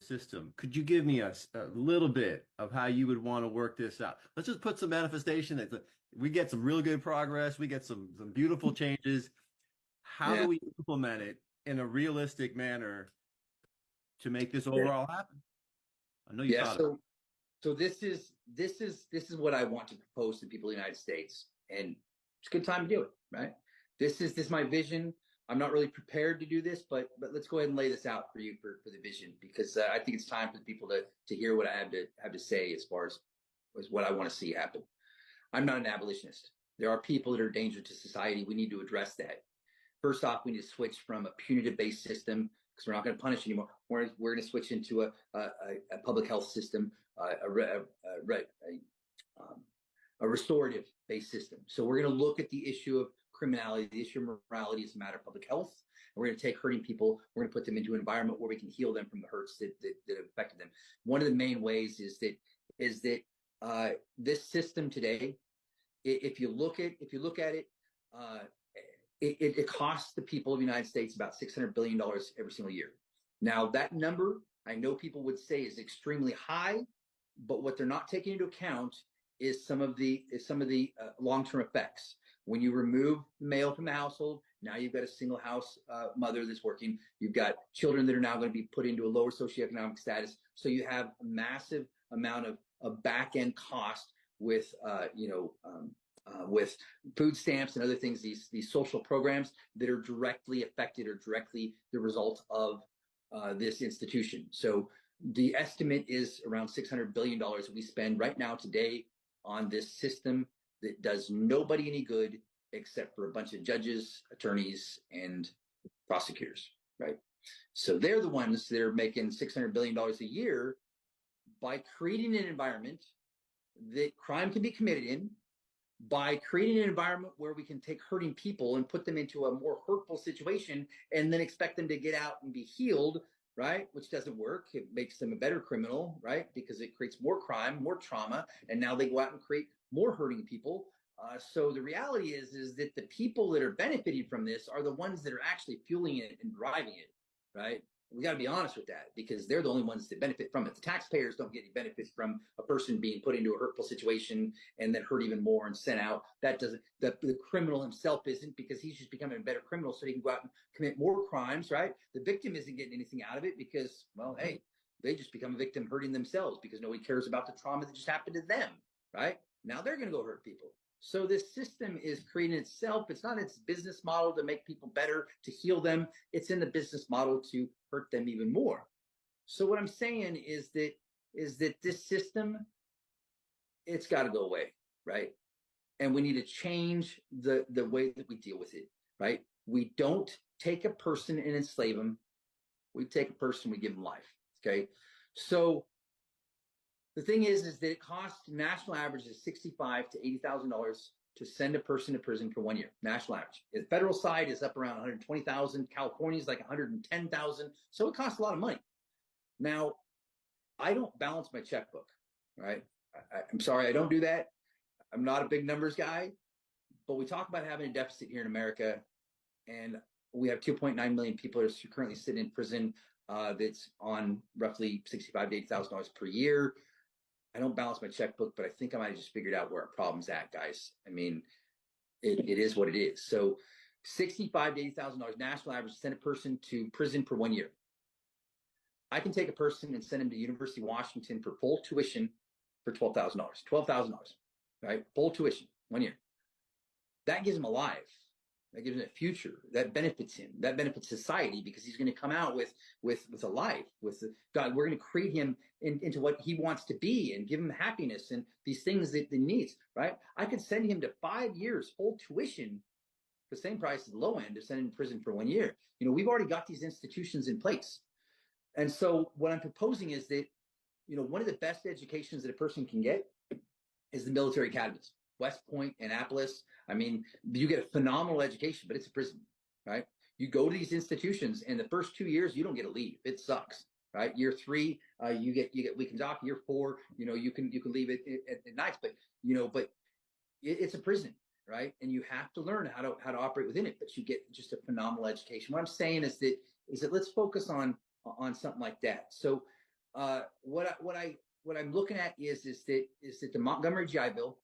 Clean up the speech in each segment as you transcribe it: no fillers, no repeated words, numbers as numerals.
system. Could you give me a little bit of how you would want to work this out? Let's just put some manifestation that we get some real good progress, we get some beautiful changes. How do Yeah. we implement it in a realistic manner to make this Yeah. overall happen? I know you Yeah. thought about So this is what I want to propose to people in the United States, and it's a good time to do it, right? This is my vision. I'm not really prepared to do this, but let's go ahead and lay this out for you for the vision, because I think it's time for the people to hear what I have to say as what I want to see happen. I'm not an abolitionist. There are people that are a danger to society. We need to address that. First off, we need to switch from a punitive based system, because we're not going to punish anymore. We're going to switch into a public health system, a restorative based system. So we're going to look at the issue of criminality, the issue of morality as a matter of public health. And we're going to take hurting people, we're going to put them into an environment where we can heal them from the hurts that have affected them. One of the main ways is that this system today, if you look at it, it costs the people of the United States about $600 billion every single year. Now, that number, I know people would say, is extremely high, but what they're not taking into account is some of the long-term effects. When you remove the male from the household, now you've got a single house mother that's working. You've got children that are now going to be put into a lower socioeconomic status. So you have a massive amount of back-end cost with with food stamps and other things, these social programs that are directly affected or directly the result of this institution. So the estimate is around $600 billion that we spend right now today on this system that does nobody any good except for a bunch of judges, attorneys, and prosecutors, right? So they're the ones that are making $600 billion a year by creating an environment that crime can be committed in, by creating an environment where we can take hurting people and put them into a more hurtful situation and then expect them to get out and be healed, right? Which doesn't work. It makes them a better criminal, right? Because it creates more crime, more trauma, and now they go out and create more hurting people. So the reality is that the people that are benefiting from this are the ones that are actually fueling it and driving it, right? We got to be honest with that, because they're the only ones that benefit from it. The taxpayers don't get any benefit from a person being put into a hurtful situation and then hurt even more and sent out. That doesn't, the criminal himself isn't, because he's just becoming a better criminal so he can go out and commit more crimes, right? The victim isn't getting anything out of it because, well, hey, they just become a victim hurting themselves because nobody cares about the trauma that just happened to them, right? Now they're going to go hurt people. So this system is creating itself. It's not its business model to make people better, to heal them. It's in the business model to hurt them even more. So what I'm saying is that this system, it's got to go away, right? And we need to change the way that we deal with it, right? We don't take a person and enslave them. We take a person, we give them life, okay? So the thing is that it costs, national average is $65,000 to $80,000 to send a person to prison for 1 year. National average. The federal side is up around 120,000. California is like 110,000. So it costs a lot of money. Now, I don't balance my checkbook, right? I'm sorry, I don't do that. I'm not a big numbers guy, but we talk about having a deficit here in America, and we have 2.9 million people that are currently sitting in prison. That's on roughly $65,000 to $80,000 per year. I don't balance my checkbook, but I think I might have just figured out where our problem's at, guys. I mean, it is what it is. So $65,000 to $80,000 national average, send a person to prison for 1 year. I can take a person and send him to University of Washington for full tuition for $12,000. $12,000, right? Full tuition, 1 year. That gives him a life. That gives him a future. That benefits him. That benefits society, because he's going to come out with a life. God, we're going to create him into what he wants to be and give him happiness and these things that he needs, right? I could send him to 5 years full tuition for the same price as the low end to send him to prison for 1 year. You know, we've already got these institutions in place. And so what I'm proposing is that, you know, one of the best educations that a person can get is the military academies. West Point, Annapolis. I mean, you get a phenomenal education, but it's a prison, right? You go to these institutions, and the first 2 years, you don't get to leave. It sucks, right? Year three, you get weekends off. Year four, you know, you can leave it at nights, but it's a prison, right? And you have to learn how to operate within it. But you get just a phenomenal education. What I'm saying is that let's focus on something like that. So What I'm looking at is that the Montgomery GI Bill,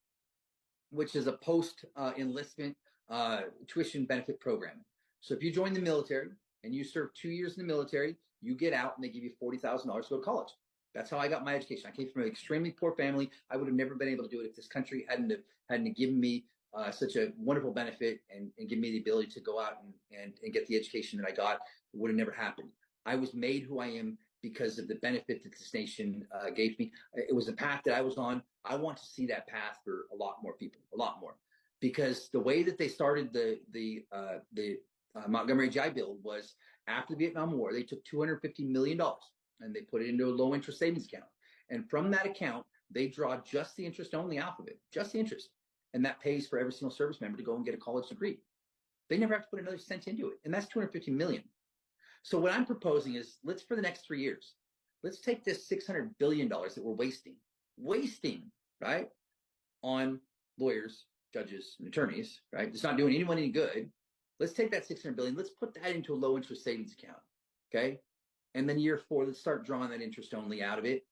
which is a post enlistment tuition benefit program. So if you join the military and you serve 2 years in the military, you get out and they give you $40,000 to go to college. That's how I got my education. I came from an extremely poor family. I would have never been able to do it if this country hadn't given me such a wonderful benefit and given me the ability to go out and get the education that I got. It would have never happened. I was made who I am because of the benefit that this nation gave me. It was a path that I was on. I want to see that path for a lot more people, a lot more, because the way that they started the Montgomery GI Bill was after the Vietnam War. They took $250 million and they put it into a low interest savings account, and from that account they draw just the interest only off of it, just the interest, and that pays for every single service member to go and get a college degree. They never have to put another cent into it, and that's 250 million. So what I'm proposing is, let's, for the next 3 years, let's take this $600 billion that we're wasting, right, on lawyers, judges, and attorneys, right? It's not doing anyone any good. Let's take that 600 billion. Let's put that into a low interest savings account, okay? And then year 4, let's start drawing that interest only out of it,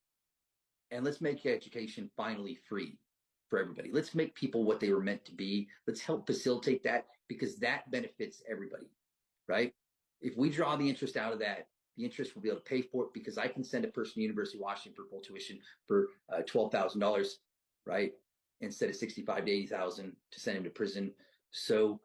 and let's make education finally free for everybody. Let's make people what they were meant to be. Let's help facilitate that, because that benefits everybody, right? If we draw the interest out of that, the interest will be able to pay for it, because I can send a person to University of Washington for full tuition for $12,000, right, instead of $65,000 to $80,000 to send him to prison. So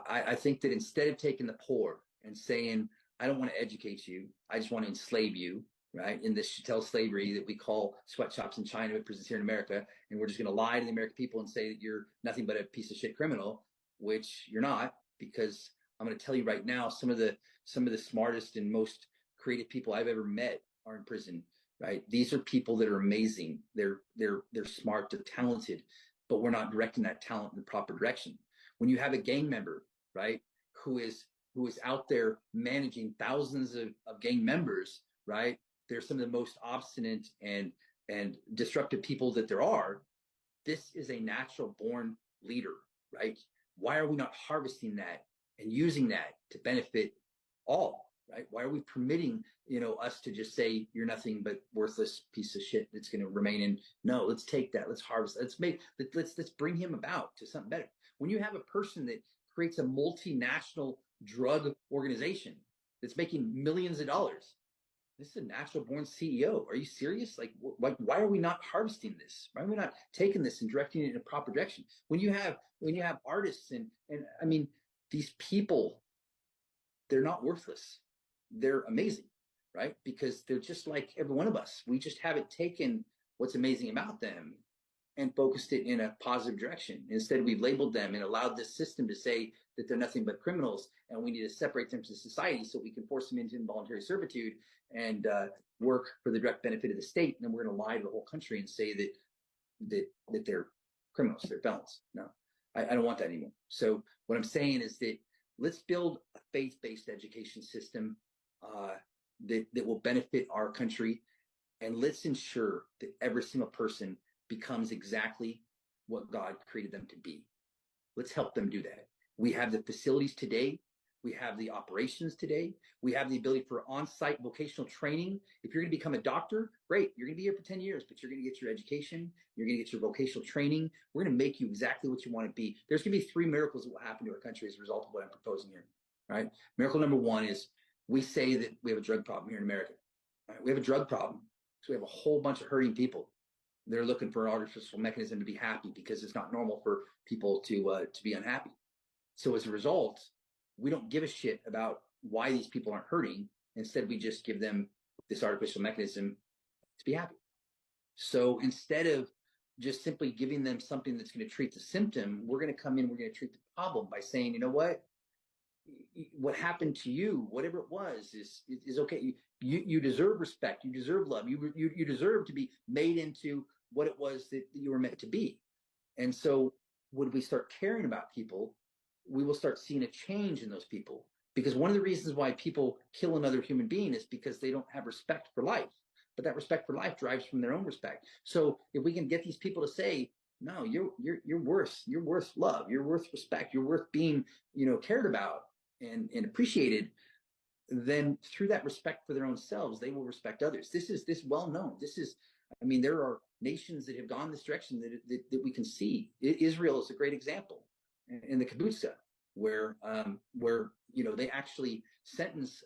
I think that instead of taking the poor and saying, I don't want to educate you, I just want to enslave you, right, in this chattel slavery that we call sweatshops in China, but prisons here in America, and we're just going to lie to the American people and say that you're nothing but a piece of shit criminal, which you're not, because I'm going to tell you right now, some of the smartest and most creative people I've ever met are in prison, right? These are people that are amazing. They're smart, they're talented, but we're not directing that talent in the proper direction. When you have a gang member, right, who is out there managing thousands of gang members, right? They're some of the most obstinate and disruptive people that there are. This is a natural born leader, right? Why are we not harvesting that and using that to benefit all, right? Why are we permitting, us to just say you're nothing but worthless piece of shit that's going to remain in? No, let's take that. Let's harvest. Let's bring him about to something better. When you have a person that creates a multinational drug organization that's making millions of dollars, this is a natural born CEO. Are you serious? Like, why are we not harvesting this? Why are we not taking this and directing it in a proper direction? When you have artists and I mean, these people, they're not worthless. They're amazing, right? Because they're just like every one of us. We just haven't taken what's amazing about them and focused it in a positive direction. Instead, we've labeled them and allowed this system to say that they're nothing but criminals, and we need to separate them from society so we can force them into involuntary servitude and work for the direct benefit of the state. And then we're going to lie to the whole country and say that they're criminals, they're felons. No, I don't want that anymore. So what I'm saying is that let's build a faith-based education system that will benefit our country, and let's ensure that every single person becomes exactly what God created them to be. Let's help them do that. We have the facilities today. We have the operations today. We have the ability for on-site vocational training. If you're going to become a doctor, great. You're going to be here for 10 years, but you're going to get your education. You're going to get your vocational training. We're going to make you exactly what you want to be. There's going to be 3 miracles that will happen to our country as a result of what I'm proposing here. Right? Miracle number 1 is we say that we have a drug problem here in America. Right? We have a drug problem. So we have a whole bunch of hurting people. They're looking for an artificial mechanism to be happy, because it's not normal for people to be unhappy. So as a result, we don't give a shit about why these people aren't hurting. Instead, we just give them this artificial mechanism to be happy. So instead of just simply giving them something that's going to treat the symptom, we're going to come in, we're going to treat the problem by saying, you know what happened to you, whatever it was, is okay. You deserve respect. You deserve love. You deserve to be made into what it was that you were meant to be. And so when we start caring about people, we will start seeing a change in those people. Because one of the reasons why people kill another human being is because they don't have respect for life. But that respect for life drives from their own respect. So if we can get these people to say, no, you're worth love, you're worth respect, you're worth being, cared about and appreciated, then through that respect for their own selves, they will respect others. This well known. I mean, there are nations that have gone this direction that we can see. Israel is a great example in the kibbutz, where they actually sentence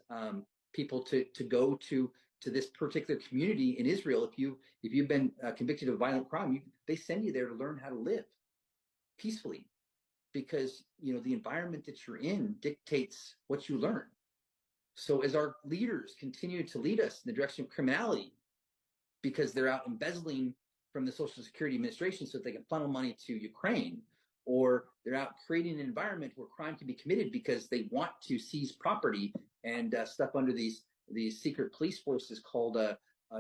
people to go to this particular community in Israel. If you've been convicted of violent crime, they send you there to learn how to live peacefully, because the environment that you're in dictates what you learn. So as our leaders continue to lead us in the direction of criminality, because they're out embezzling from the Social Security Administration so that they can funnel money to Ukraine, or they're out creating an environment where crime can be committed because they want to seize property and stuff under these secret police forces called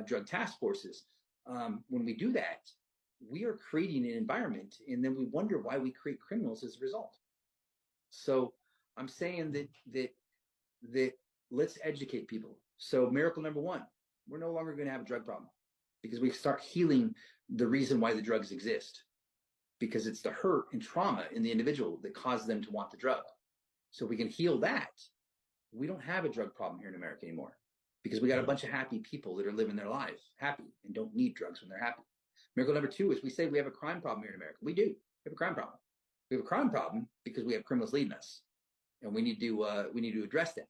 drug task forces. When we do that, we are creating an environment, and then we wonder why we create criminals as a result. So I'm saying that let's educate people. So miracle number one, we're no longer going to have a drug problem, because we start healing the reason why the drugs exist, because it's the hurt and trauma in the individual that caused them to want the drug. So if we can heal that, we don't have a drug problem here in America anymore, because we got a bunch of happy people that are living their lives happy and don't need drugs when they're happy. Miracle number two is we say we have a crime problem here in America. We do. We have a crime problem. We have a crime problem because we have criminals leading us, and we need to address that.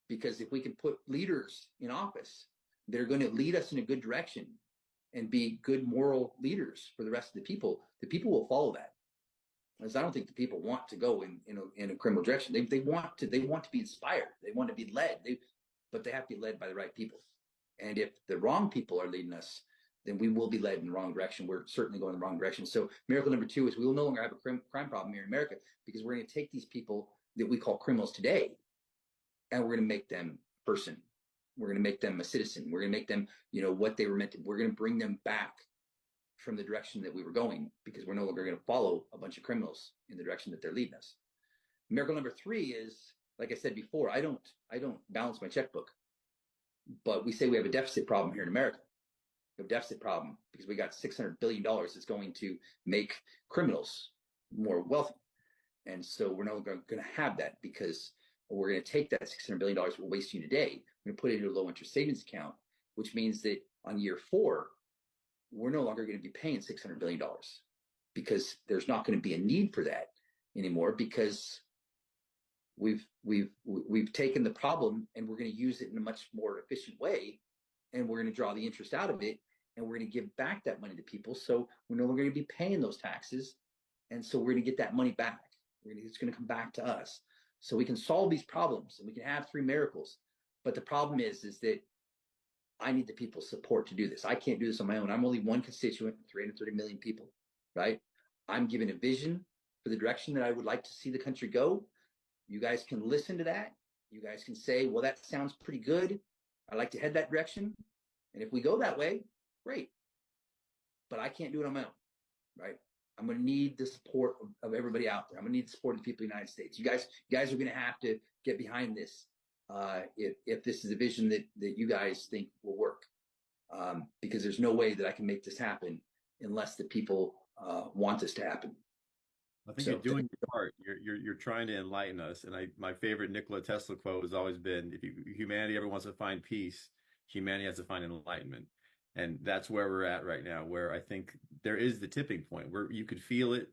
Because if we can put leaders in office that are going to lead us in a good direction and be good moral leaders for the rest of the people will follow that. Because I don't think the people want to go in a criminal direction. They want to be inspired. They want to be led. But they have to be led by the right people. And if the wrong people are leading us, then we will be led in the wrong direction. We're certainly going in the wrong direction. So miracle number two is we will no longer have a crime problem here in America, because we're going to take these people that we call criminals today, and we're going to make them a person. We're going to make them a citizen. We're going to make them, what they were meant to. We're going to bring them back from the direction that we were going, because we're no longer going to follow a bunch of criminals in the direction that they're leading us. Miracle number three is, like I said before, I don't balance my checkbook, but we say we have a deficit problem here in America. We have a deficit problem because we got $600 billion that's going to make criminals more wealthy. And so we're no longer going to have that, because we're going to take that $600 billion we're wasting today, we're going to put it into a low interest savings account, which means that on year 4, we're no longer going to be paying $600 billion, because there's not going to be a need for that anymore, because we've taken the problem and we're going to use it in a much more efficient way, and we're going to draw the interest out of it, and we're going to give back that money to people. So we're no longer going to be paying those taxes, and so we're going to get that money back. It's going to come back to us. So we can solve these problems, and we can have 3 miracles. But the problem is that I need the people's support to do this. I can't do this on my own. I'm only one constituent, 330 million people, right? I'm given a vision for the direction that I would like to see the country go. You guys can listen to that. You guys can say, well, that sounds pretty good. I'd like to head that direction. And if we go that way, great. But I can't do it on my own, right? I'm going to need the support of everybody out there. I'm going to need the support of the people of the United States. You guys are going to have to get behind this if this is a vision that you guys think will work. Because there's no way that I can make this happen unless the people want this to happen. I think you're doing your part. You're trying to enlighten us. And my favorite Nikola Tesla quote has always been, if humanity ever wants to find peace, humanity has to find enlightenment. And that's where we're at right now, where I think there is the tipping point where you could feel it,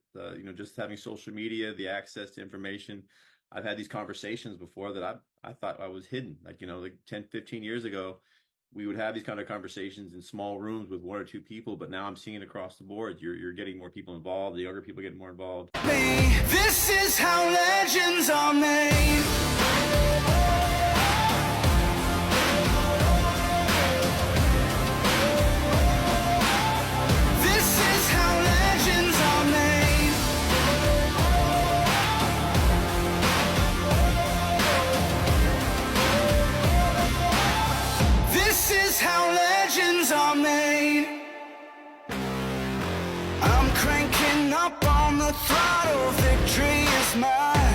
just having social media, the access to information. I've had these conversations before that I thought I was hidden. Like 10, 15 years ago, we would have these kind of conversations in small rooms with 1 or 2 people, but now I'm seeing it across the board. You're getting more people involved. The younger people getting more involved. This is how legends are made. I'm cranking up on the throttle, victory is mine.